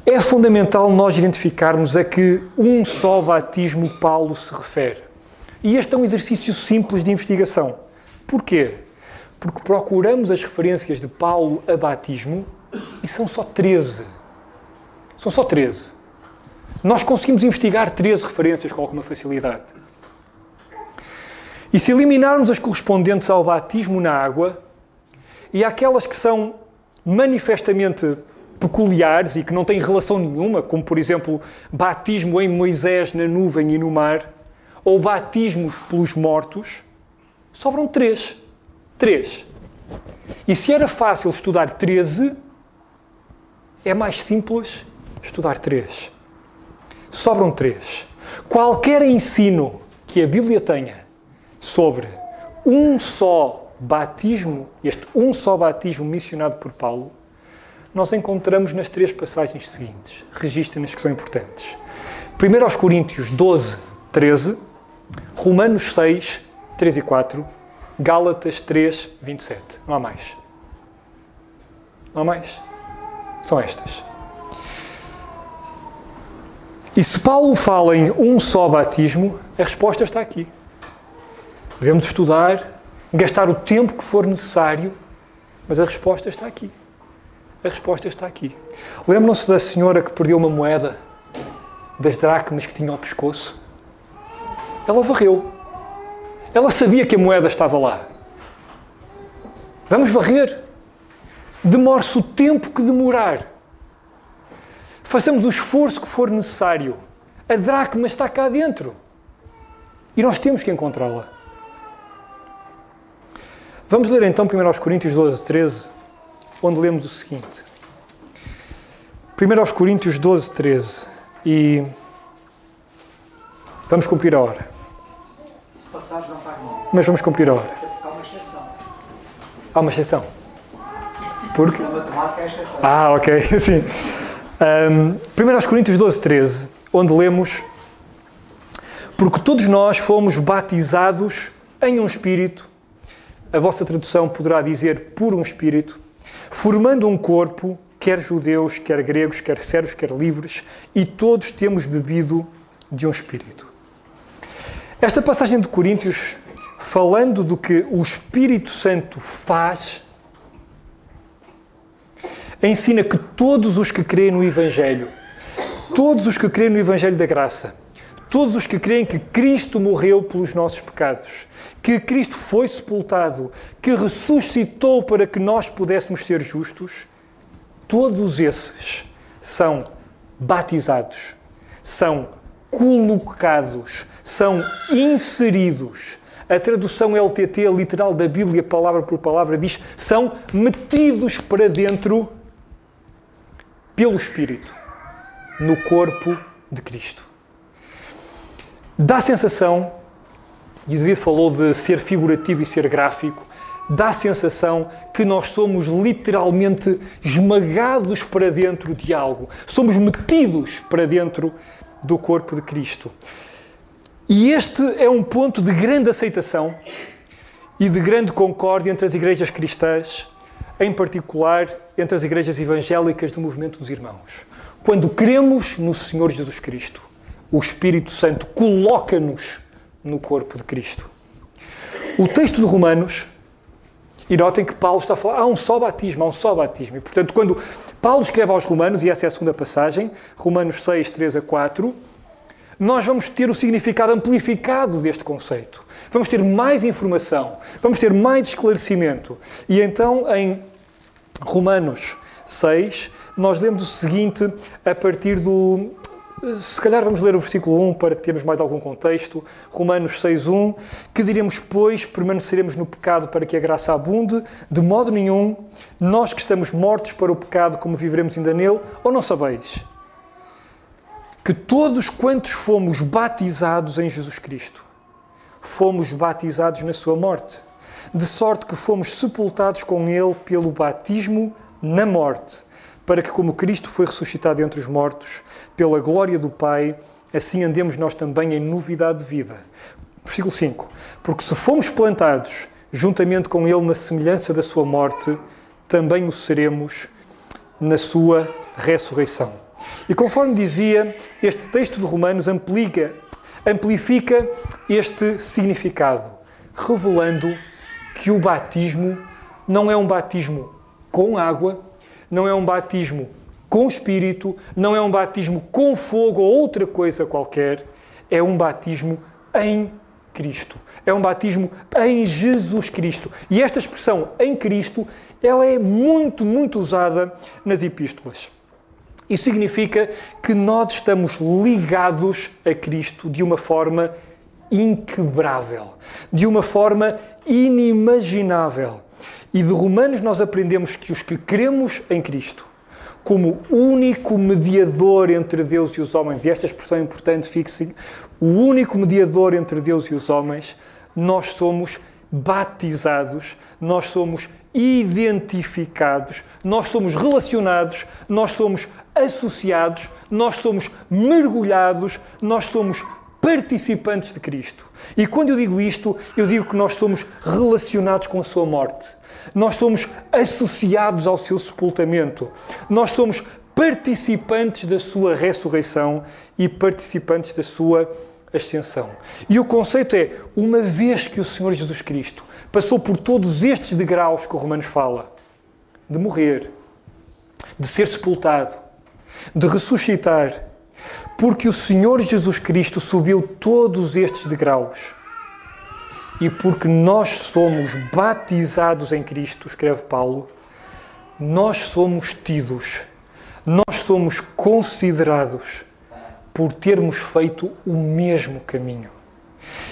É fundamental nós identificarmos a que um só batismo Paulo se refere. E este é um exercício simples de investigação. Porquê? Porque procuramos as referências de Paulo a batismo e são só 13. São só 13. Nós conseguimos investigar 13 referências com alguma facilidade. E se eliminarmos as correspondentes ao batismo na água e aquelas que são manifestamente peculiares e que não têm relação nenhuma, como, por exemplo, batismo em Moisés na nuvem e no mar, ou batismos pelos mortos, sobram 3. 3. E se era fácil estudar 13, é mais simples estudar 3. Sobram 3. Qualquer ensino que a Bíblia tenha sobre um só batismo, este um só batismo mencionado por Paulo, nós encontramos nas 3 passagens seguintes. Registrem-nas que são importantes. 1 aos Coríntios 12, 13, Romanos 6, 3 e 4, Gálatas 3, 27. Não há mais. Não há mais. São estas. E se Paulo fala em um só batismo, a resposta está aqui. Devemos estudar, gastar o tempo que for necessário, mas a resposta está aqui. A resposta está aqui. Lembram-se da senhora que perdeu uma moeda das dracmas que tinha ao pescoço? Ela varreu. Ela sabia que a moeda estava lá. Vamos varrer. Demore-se o tempo que demorar. Façamos o esforço que for necessário. A dracma está cá dentro. E nós temos que encontrá-la. Vamos ler então 1 aos Coríntios 12, 13, onde lemos o seguinte. 1 aos Coríntios 12, 13. E vamos cumprir a hora. Se passares não faz mal. Mas vamos cumprir a hora. Há uma exceção. Há uma exceção. Porque? Na matemática é exceção. Ok, sim. 1 aos Coríntios 12, 13, onde lemos: porque todos nós fomos batizados em um Espírito, a vossa tradução poderá dizer por um Espírito, formando um corpo, quer judeus, quer gregos, quer servos, quer livres, e todos temos bebido de um Espírito. Esta passagem de Coríntios falando do que o Espírito Santo faz, ensina que todos os que creem no Evangelho, todos os que creem no Evangelho da Graça, todos os que creem que Cristo morreu pelos nossos pecados, que Cristo foi sepultado, que ressuscitou para que nós pudéssemos ser justos, todos esses são batizados, são colocados, são inseridos. A tradução LTT, literal da Bíblia, palavra por palavra, diz: são metidos para dentro pelo Espírito, no corpo de Cristo. Dá a sensação, e o David falou de ser figurativo e ser gráfico, dá a sensação que nós somos literalmente esmagados para dentro de algo. Somos metidos para dentro do corpo de Cristo. E este é um ponto de grande aceitação e de grande concórdia entre as igrejas cristãs, em particular entre as igrejas evangélicas do movimento dos irmãos. Quando cremos no Senhor Jesus Cristo, o Espírito Santo coloca-nos no corpo de Cristo. O texto de Romanos, e notem que Paulo está a falar, há um só batismo. E, portanto, quando Paulo escreve aos Romanos, e essa é a segunda passagem, Romanos 6, 3 a 4, nós vamos ter o significado amplificado deste conceito. Vamos ter mais informação, vamos ter mais esclarecimento. E então, em Romanos 6, nós lemos o seguinte, a partir do... Se calhar vamos ler o versículo 1 para termos mais algum contexto. Romanos 6:1, que diremos, pois, permaneceremos no pecado para que a graça abunde? De modo nenhum, nós que estamos mortos para o pecado, como viveremos ainda nele? Ou não sabeis que todos quantos fomos batizados em Jesus Cristo, fomos batizados na sua morte, de sorte que fomos sepultados com ele pelo batismo na morte, para que, como Cristo foi ressuscitado entre os mortos, pela glória do Pai, assim andemos nós também em novidade de vida. Versículo 5. Porque se fomos plantados juntamente com Ele na semelhança da sua morte, também o seremos na sua ressurreição. E conforme dizia, este texto de Romanos amplifica este significado, revelando que o batismo não é um batismo com água, não é um batismo com Espírito, não é um batismo com fogo ou outra coisa qualquer, é um batismo em Cristo. É um batismo em Jesus Cristo. E esta expressão, em Cristo, ela é muito, muito usada nas epístolas. Isso significa que nós estamos ligados a Cristo de uma forma inquebrável, de uma forma inimaginável. E de Romanos nós aprendemos que os que cremos em Cristo, como único mediador entre Deus e os homens, e esta expressão é importante, fixe, o único mediador entre Deus e os homens, nós somos batizados, nós somos identificados, nós somos relacionados, nós somos associados, nós somos mergulhados, nós somos participantes de Cristo. E quando eu digo isto, eu digo que nós somos relacionados com a sua morte. Nós somos associados ao seu sepultamento. Nós somos participantes da sua ressurreição e participantes da sua ascensão. E o conceito é, uma vez que o Senhor Jesus Cristo passou por todos estes degraus que o Romanos fala, de morrer, de ser sepultado, de ressuscitar, porque o Senhor Jesus Cristo subiu todos estes degraus, e porque nós somos batizados em Cristo, escreve Paulo, nós somos tidos, nós somos considerados por termos feito o mesmo caminho.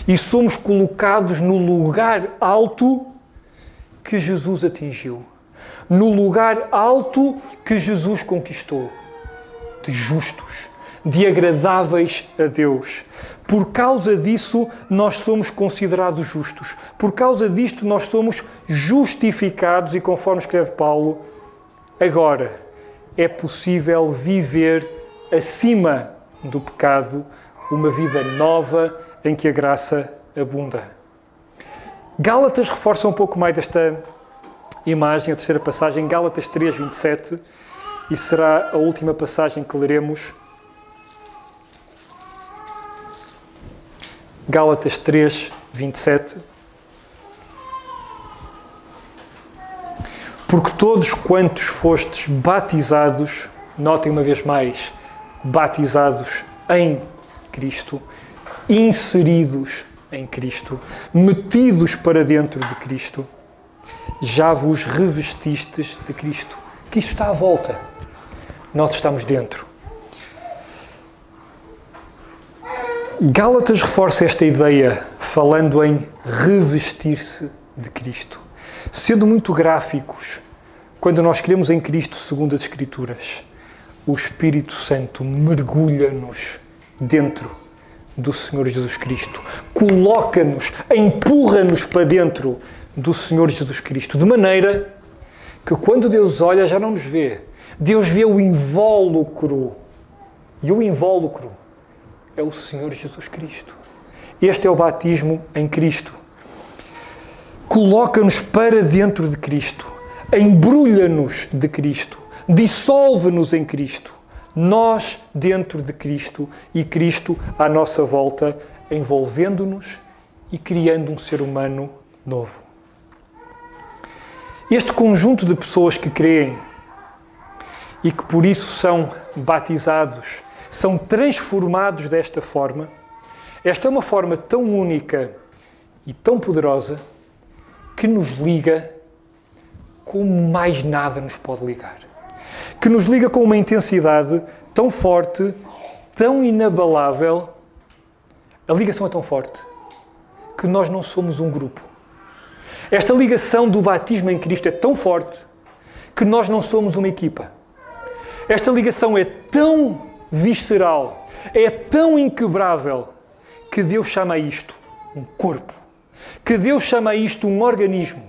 E somos colocados no lugar alto que Jesus atingiu, no lugar alto que Jesus conquistou, de justos, de agradáveis a Deus. Por causa disso, nós somos considerados justos. Por causa disto, nós somos justificados e, conforme escreve Paulo, agora é possível viver acima do pecado uma vida nova em que a graça abunda. Gálatas reforça um pouco mais esta imagem, a terceira passagem, Gálatas 3, 27, e será a última passagem que leremos. Gálatas 3, 27. Porque todos quantos fostes batizados, notem uma vez mais, batizados em Cristo, inseridos em Cristo, metidos para dentro de Cristo, já vos revestistes de Cristo. Cristo está à volta. Nós estamos dentro. Gálatas reforça esta ideia, falando em revestir-se de Cristo. Sendo muito gráficos, quando nós cremos em Cristo segundo as Escrituras, o Espírito Santo mergulha-nos dentro do Senhor Jesus Cristo. Coloca-nos, empurra-nos para dentro do Senhor Jesus Cristo. De maneira que quando Deus olha já não nos vê. Deus vê o invólucro. E o invólucro é o Senhor Jesus Cristo. Este é o batismo em Cristo. Coloca-nos para dentro de Cristo. Embrulha-nos de Cristo. Dissolve-nos em Cristo. Nós dentro de Cristo e Cristo à nossa volta, envolvendo-nos e criando um ser humano novo. Este conjunto de pessoas que creem e que por isso são batizados, são transformados desta forma, esta é uma forma tão única e tão poderosa que nos liga como mais nada nos pode ligar. Que nos liga com uma intensidade tão forte, tão inabalável. A ligação é tão forte que nós não somos um grupo. Esta ligação do batismo em Cristo é tão forte que nós não somos uma equipa. Esta ligação é tão visceral, é tão inquebrável, que Deus chama isto um corpo. Que Deus chama isto um organismo.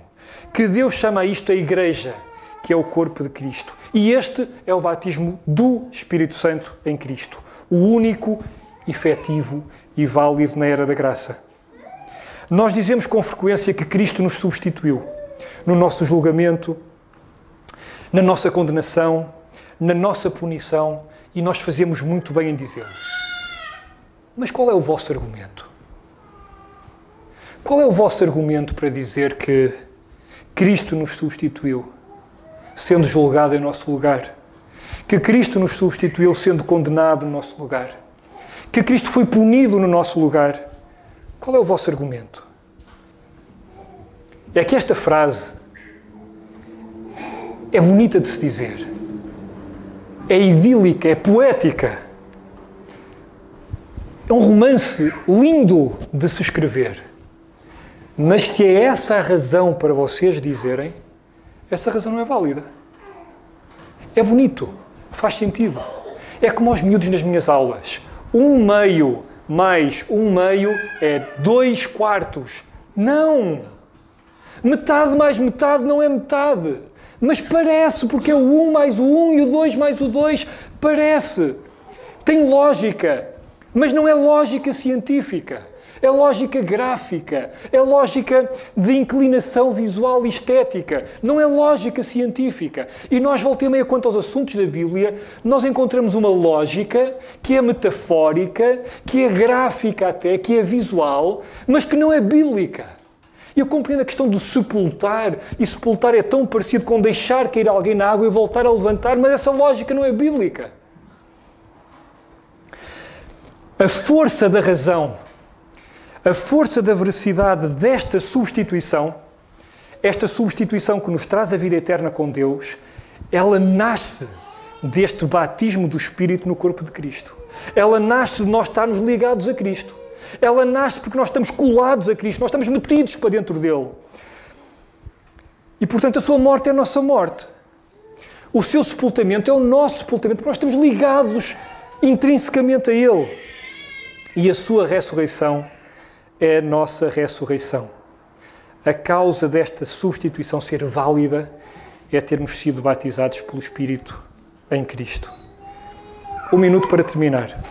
Que Deus chama isto a Igreja, que é o corpo de Cristo. E este é o batismo do Espírito Santo em Cristo. O único, efetivo e válido na era da graça. Nós dizemos com frequência que Cristo nos substituiu no nosso julgamento, na nossa condenação, na nossa punição, e nós fazemos muito bem em dizê-lo. Mas qual é o vosso argumento? Qual é o vosso argumento para dizer que Cristo nos substituiu, sendo julgado em nosso lugar? Que Cristo nos substituiu, sendo condenado no nosso lugar? Que Cristo foi punido no nosso lugar? Qual é o vosso argumento? É que esta frase é bonita de se dizer. É idílica, é poética. É um romance lindo de se escrever. Mas se é essa a razão para vocês dizerem, essa razão não é válida. É bonito, faz sentido. É como aos miúdos nas minhas aulas. 1/2 mais 1/2 é 2/4. Não! Metade mais metade não é metade. Mas parece, porque é o 1 mais o 1 e o 2 mais o 2. Parece. Tem lógica. Mas não é lógica científica. É lógica gráfica. É lógica de inclinação visual e estética. Não é lógica científica. E nós, volta e meia, quanto aos assuntos da Bíblia, nós encontramos uma lógica que é metafórica, que é gráfica até, que é visual, mas que não é bíblica. E eu compreendo a questão do sepultar, e sepultar é tão parecido com deixar cair alguém na água e voltar a levantar, mas essa lógica não é bíblica. A força da razão, a força da veracidade desta substituição, esta substituição que nos traz a vida eterna com Deus, ela nasce deste batismo do Espírito no corpo de Cristo. Ela nasce de nós estarmos ligados a Cristo. Ela nasce porque nós estamos colados a Cristo, nós estamos metidos para dentro dele. E, portanto, a sua morte é a nossa morte. O seu sepultamento é o nosso sepultamento, porque nós estamos ligados intrinsecamente a ele. E a sua ressurreição é a nossa ressurreição. A causa desta substituição ser válida é termos sido batizados pelo Espírito em Cristo. 1 minuto para terminar.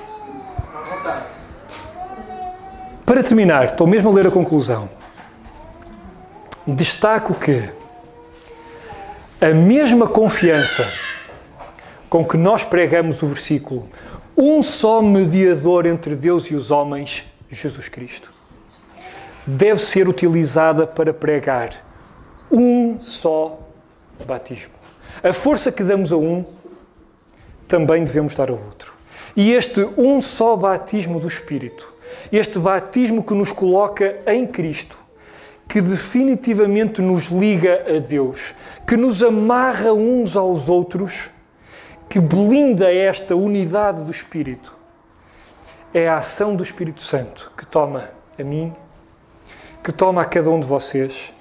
Para terminar, estou mesmo a ler a conclusão. Destaco que a mesma confiança com que nós pregamos o versículo um só mediador entre Deus e os homens, Jesus Cristo, deve ser utilizada para pregar um só batismo. A força que damos a um, também devemos dar ao outro. E este um só batismo do Espírito, este batismo que nos coloca em Cristo, que definitivamente nos liga a Deus, que nos amarra uns aos outros, que blinda esta unidade do Espírito, é a ação do Espírito Santo que toma a mim, que toma a cada um de vocês,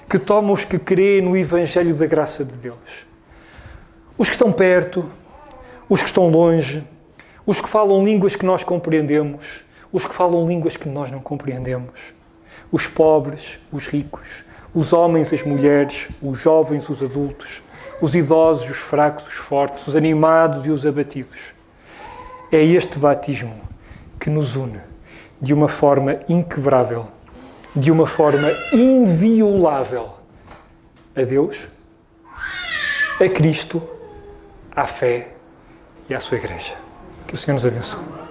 que toma os que creem no Evangelho da graça de Deus. Os que estão perto, os que estão longe, os que falam línguas que nós compreendemos, os que falam línguas que nós não compreendemos, os pobres, os ricos, os homens, as mulheres, os jovens, os adultos, os idosos, os fracos, os fortes, os animados e os abatidos. É este batismo que nos une de uma forma inquebrável, de uma forma inviolável a Deus, a Cristo, à fé e à sua Igreja. Que o Senhor nos abençoe.